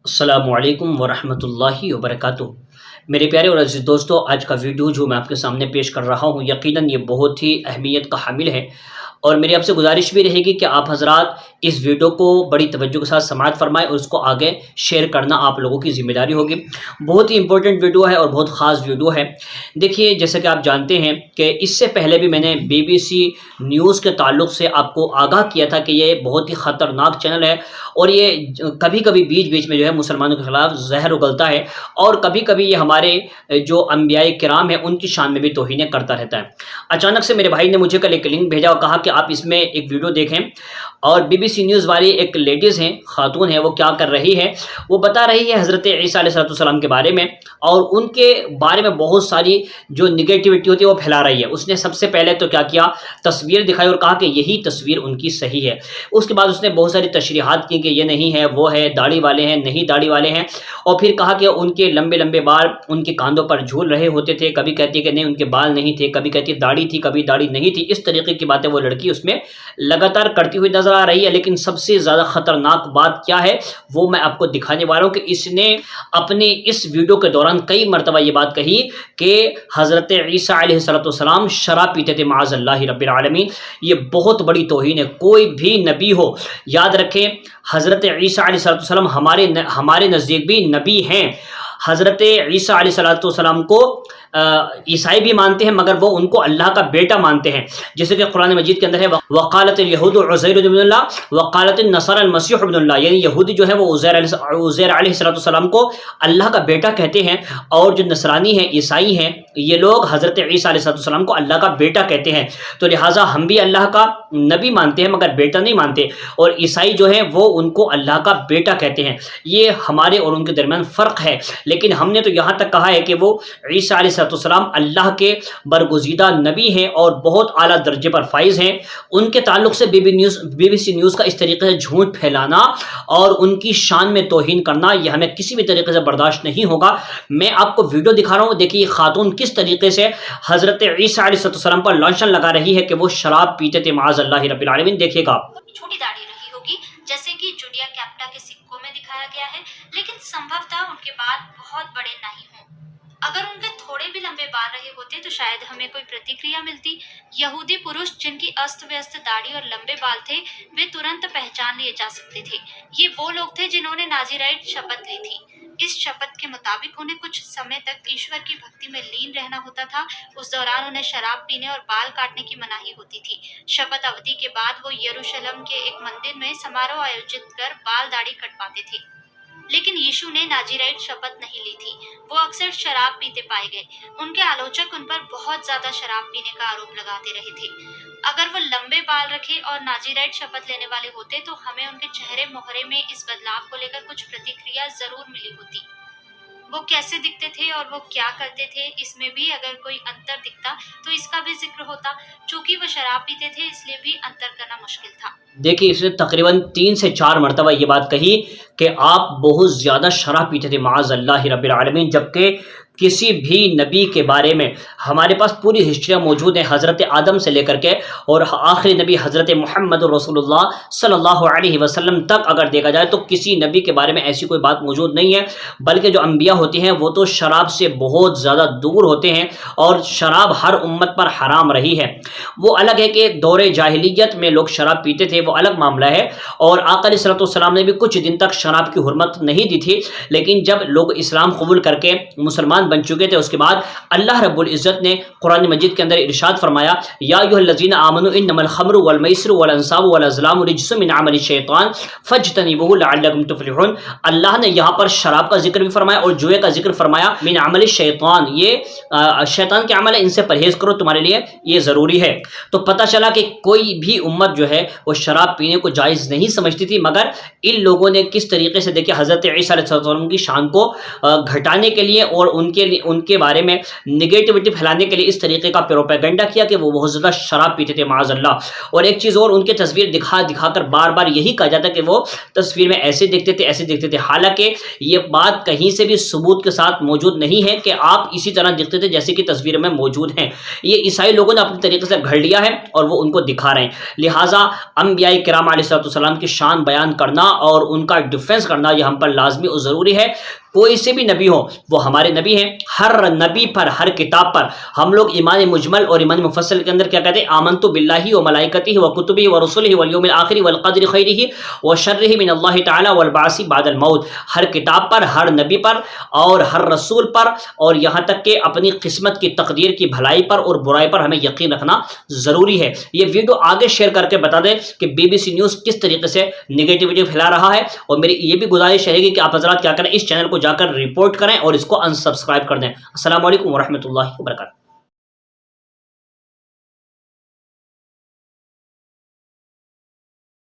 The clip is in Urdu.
السلام علیکم ورحمۃ اللہ وبرکاتہ۔ میرے پیارے اور عزیز دوستو، آج کا ویڈیو جو میں آپ کے سامنے پیش کر رہا ہوں یقیناً یہ بہت ہی اہمیت کا حامل ہے، اور میری آپ سے گزارش بھی رہے گی کہ آپ حضرات اس ویڈیو کو بڑی توجہ کے ساتھ سماعت فرمائیں اور اس کو آگے شیئر کرنا آپ لوگوں کی ذمہ داری ہوگی۔ بہت ہی امپورٹنٹ ویڈیو ہے اور بہت خاص ویڈیو ہے۔ دیکھیے، جیسا کہ آپ جانتے ہیں کہ اس سے پہلے بھی میں نے BBC نیوز کے تعلق سے آپ کو آگاہ کیا تھا کہ یہ بہت ہی خطرناک چینل ہے، اور یہ کبھی کبھی بیچ بیچ میں جو ہے مسلمانوں کے خلاف زہر اگلتا ہے، اور کبھی کبھی یہ ہمارے جو انبیاء کرام ہیں ان کی شان میں بھی توہینیں کرتا رہتا ہے۔ اچانک سے میرے بھائی نے مجھے کل ایک لنک بھیجا اور کہا کہ آپ اس میں ایک ویڈیو دیکھیں، اور BBC نیوز والی ایک لیڈیز ہیں، خاتون ہیں، وہ کیا کر رہی ہے، وہ بتا رہی ہے حضرت عیسیٰ علیہ السلام کے بارے میں، اور ان کے بارے میں بہت ساری جو نگیٹیوٹی ہوتی ہے وہ پھیلا رہی ہے۔ اس نے سب سے پہلے تو کیا کیا، تصویر دکھائی اور کہا کہ یہی تصویر ان کی صحیح ہے۔ اس کے بعد اس نے بہت ساری تشریحات کی کہ یہ نہیں ہے، وہ ہے، داڑھی والے ہیں، نہیں داڑھی والے ہیں، اور پھر کہا کہ ان کے لمبے لمبے بال ان کے کاندھوں پر جھول رہے ہوتے تھے، کبھی کہتی ہے کہ نہیں ان کے بال نہیں تھے، کبھی کہتی ہے داڑھی تھی، کبھی داڑھی نہیں تھی۔ اس طریقے کی باتیں وہ لڑکی اس میں لگاتار کرتی ہوئی نظر آ رہی ہے، لیکن سب سے زیادہ خطرناک بات کیا ہے وہ میں آپ کو دکھانے والا ہوں کہ اس نے اپنے اس ویڈیو کے دوران کئی مرتبہ یہ بات کہی کہ حضرت عیسیٰ علیہ السلام شراب پیتے تھے، معاذ اللہ رب العالمین۔ یہ بہت بڑی توہین ہے۔ کوئی بھی نبی ہو، یاد رکھیں حضرت عیسیٰ علیہ السلام ہمارے نزدیک بھی نبی ہیں۔ حضرت عیسیٰ علیہ السلام کو عیسائی بھی مانتے ہیں، مگر وہ ان کو اللہ کا بیٹا مانتے ہیں، جیسے کہ قرآن مجید کے اندر ہے وقالت الیہود عزیر ابن اللہ وقالت النصارى المسیح ابن اللہ، یعنی یہودی جو ہے وہ عزیر علیہ السلام کو اللہ کا بیٹا کہتے ہیں، اور جو نصرانی ہیں، عیسائی ہیں، یہ لوگ حضرت عیسیٰ علیہ السلام کو اللہ کا بیٹا کہتے ہیں۔ تو لہٰذا ہم بھی اللہ کا نبی مانتے ہیں مگر بیٹا نہیں مانتے، اور عیسائی جو ہے وہ ان کو اللہ کا بیٹا کہتے ہیں۔ یہ ہمارے اور ان کے درمیان فرق ہے، لیکن ہم نے تو یہاں تک کہا ہے کہ وہ عیسیٰ علیہ السلام اللہ کے برگزیدہ نبی ہیں اور بہت اعلیٰ درجے پر فائز ہیں۔ ان کے تعلق سے BBC نیوز کا اس طریقے سے جھوٹ پھیلانا اور ان کی شان میں توہین کرنا یہ ہمیں کسی بھی طریقے سے برداشت نہیں ہوگا۔ میں آپ کو ویڈیو دکھا رہا ہوں، دیکھیے یہ خاتون کس طریقے سے حضرت عیسیٰ علیہ السلام پر لانچن لگا رہی ہے کہ وہ شراب پیتے تھے، معاذ اللہ رب العالمین۔ دیکھیے گا، چھوٹی داڑھی رہی ہوگی جیسے کہ جولیا کیپٹا کے سکوں میں دکھایا گیا ہے، لیکن سمبھوتہ ان کے بال بہت بڑے نہیں ہوں۔ اگر ان کے تھوڑے بھی لمبے بال رہے ہوتے تو شاید ہمیں کوئی پرتکریا ملتی۔ یہودی پروش جن کی است ویست داڑھی اور لمبے بال تھے وہ ترنت پہچان لیے جا سکتے تھے۔ یہ وہ لوگ تھے جنہوں نے نازیرائٹ شپت لی تھی۔ اس شپت کے مطابق انہیں کچھ سمے تک ایشور کی بھکتی میں لین رہنا ہوتا تھا۔ اس دوران انہیں شراب پینے اور بال کاٹنے کی مناہی ہوتی تھی۔ شپت اودھی کے بعد وہ یروشلم کے ایک مندر میں سماروہ آیوجت کر بال داڑھی کٹواتے تھے، لیکن یشو نے نازیرائٹ شپت نہیں لی تھی۔ وہ اکثر شراب پیتے پائے گئے۔ ان کے آلوچک ان پر بہت زیادہ شراب پینے کا آروپ لگاتے رہے تھے۔ اگر وہ لمبے بال رکھے اور نازیرائٹ شپت لینے والے ہوتے تو ہمیں ان کے چہرے مہرے میں اس بدلاؤ کو لے کر کچھ پرتکریا ضرور ملی ہوتی۔ وہ کیسے دکھتے تھے اور وہ کیا کرتے تھے، اس میں بھی اگر کوئی انتر دکھتا تو اس کا بھی ذکر ہوتا۔ چونکہ وہ شراب پیتے تھے اس لیے بھی انتر کرنا مشکل تھا۔ دیکھیے اس نے تقریباً 3 سے 4 مرتبہ یہ بات کہی کہ آپ بہت زیادہ شراب پیتے تھے، معاذ اللہ رب العالمین، جبکہ کسی بھی نبی کے بارے میں ہمارے پاس پوری ہسٹریاں موجود ہیں، حضرت آدم سے لے کر کے اور آخری نبی حضرت محمد رسول اللہ صلی اللہ علیہ وسلم تک اگر دیکھا جائے تو کسی نبی کے بارے میں ایسی کوئی بات موجود نہیں ہے، بلکہ جو انبیاء ہوتے ہیں وہ تو شراب سے بہت زیادہ دور ہوتے ہیں، اور شراب ہر امت پر حرام رہی ہے۔ وہ الگ ہے کہ دور جاہلیت میں لوگ شراب پیتے تھے، وہ الگ معاملہ ہے، اور آقا علیہ السلام نے بھی کچھ دن تک شراب کی حرمت نہیں دی تھی، لیکن جب لوگ اسلام قبول کر کے مسلمان بن چکے تھے اس کے بعد اللہ رب العزت نے قرآن مجید کے اندر ارشاد فرمایا یا ایھا الذین آمنوا انما الخمر والمیسر والانصاب والازلام رجس من عمل الشیطان فاجتنبوہ لعلکم تفلحون۔ اللہ نے یہاں پر شراب کا ذکر بھی فرمایا اور جوئے کا ذکر فرمایا، من عمل الشیطان، یہ شیطان کے عمل ہے، ان سے پرہیز کرو، تمہارے لیے یہ ضروری ہے۔ تو پتہ چلا کہ کوئی بھی امت جو ہے وہ شراب پینے کو جائز نہیں سمجھتی تھی، مگر ان لوگوں نے کس طریقے سے دیکھیں حضرت عیسیٰ علیہ السلام کی شان کو گھٹانے کے لیے اور ان ان کے بارے میں نگیٹیوٹی پھیلانے کے لیے اس طریقے کا پروپیگنڈا کیا کہ وہ بہت زیادہ شراب پیتے تھے معاذ اللہ. اور ایک چیز اور، ان کے تصویر دکھا کر بار بار یہی کہا جاتا کہ وہ تصویر میں ایسے دکھتے تھے ایسے دکھتے تھے، حالانکہ یہ بات کہیں سے بھی ثبوت کے ساتھ موجود نہیں ہے کہ آپ اسی طرح دکھتے تھے جیسے کہ تصویر میں موجود ہیں. یہ عیسائی لوگوں نے اپنے طریقے سے گھڑ لیا ہے اور وہ ان کو دکھا رہے ہیں. لہٰذا انبیاء کرام علیہ السلام کی شان بیان کرنا اور ان کا ڈیفینس کرنا یہ ہم پر لازمی اور ضروری ہے. کوئی سے بھی نبی ہو، وہ ہمارے نبی ہیں. ہر نبی پر، ہر کتاب پر ہم لوگ ایمان مجمل اور ایمان مفصل کے اندر کیا کہتے ہیں؟ آمنت باللہ و ملائکتہ و کتبہ و رسلہ والیوم الآخر والقدر خیرہ و شرہ من اللہ تعالی والبعث بعد الموت. ہر کتاب پر، ہر نبی پر اور ہر رسول پر، اور یہاں تک کہ اپنی قسمت کی تقدیر کی بھلائی پر اور برائی پر ہمیں یقین رکھنا ضروری ہے. یہ ویڈیو آگے شیئر کر کے بتا دیں کہ BBC نیوز کس طریقے سے نگیٹیوٹی پھیلا رہا ہے. اور میری یہ بھی گزارش رہے گی کہ آپ حضرات کیا کریں، اس چینل کو جا کر رپورٹ کریں اور اس کو انسبسکرائب کر دیں. السلام علیکم ورحمۃ اللہ وبرکاتہ.